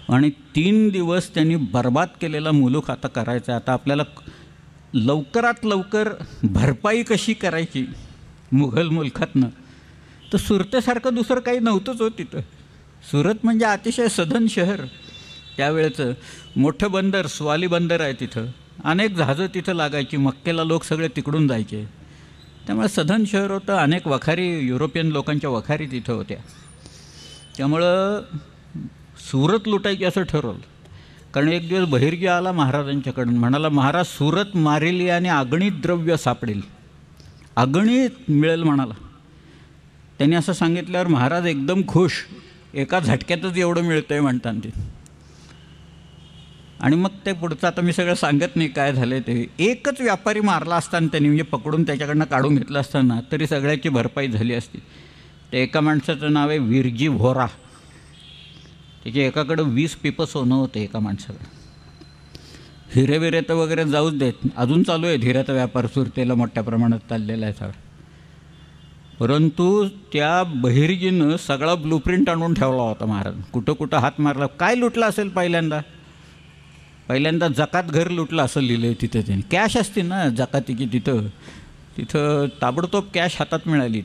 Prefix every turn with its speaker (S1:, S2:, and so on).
S1: आणि 3 दिवस त्यांनी बर्बाद केलेला मुलूक आता करायचा आहे. आता आपल्याला लवकरात लवकर भरपाई कशी करायची मुघल मुलखातनं, तर सुरतेसारखं दुसरं काही नव्हतंच हो तिथं. सुरत म्हणजे अतिशय सधन शहर त्यावेळेचं. मोठं बंदर, स्वाली बंदर आहे तिथं. अनेक जहाजं तिथं लागायची. मक्केला लोक सगळे तिकडून जायचे. त्यामुळे सधन शहर होतं. अनेक वखारी, युरोपियन लोकांच्या वखारी तिथं होत्या. त्यामुळं सुरत लुटायची असं ठरवलं. कारण एक दिवस बहिर्जी आला महाराजांच्याकडून, म्हणाला, महाराज सुरत मारिली आणि अगणित द्रव्य सापडेल, अगणित मिळेल म्हणाला. त्यांनी असं सांगितल्यावर महाराज एकदम खुश. एका झटक्यातच एवढं मिळतं आहे म्हणतात ते. आणि मग ते पुढचं आता मी सगळं सांगत नाही काय झालं ते. एकच व्यापारी मारला असताना त्यांनी, म्हणजे पकडून त्याच्याकडनं काढून घेतलं असताना, तरी सगळ्याची भरपाई झाली असती. ते एका माणसाचं नाव आहे विरजी व्होरा. त्याच्या एकाकडं 20 पिपं सोनं होतं एका माणसाकडं. हिरे विरे तर वगैरे जाऊच देत, अजून चालू आहे हिऱ्याचा व्यापार सुरतेला मोठ्या प्रमाणात चाललेला आहे सगळा. परंतु त्या बहिर्जीनं सगळा ब्लूप्रिंट आणून ठेवला होता महाराज. कुठं कुठं हात मारला. काय लुटलं असेल पहिल्यांदा जकात घर लुटलं असं लिहिलं आहे तिथं. त्यांनी कॅश असते ना जकातीची, तिथं ताबडतोब कॅश हातात मिळाली.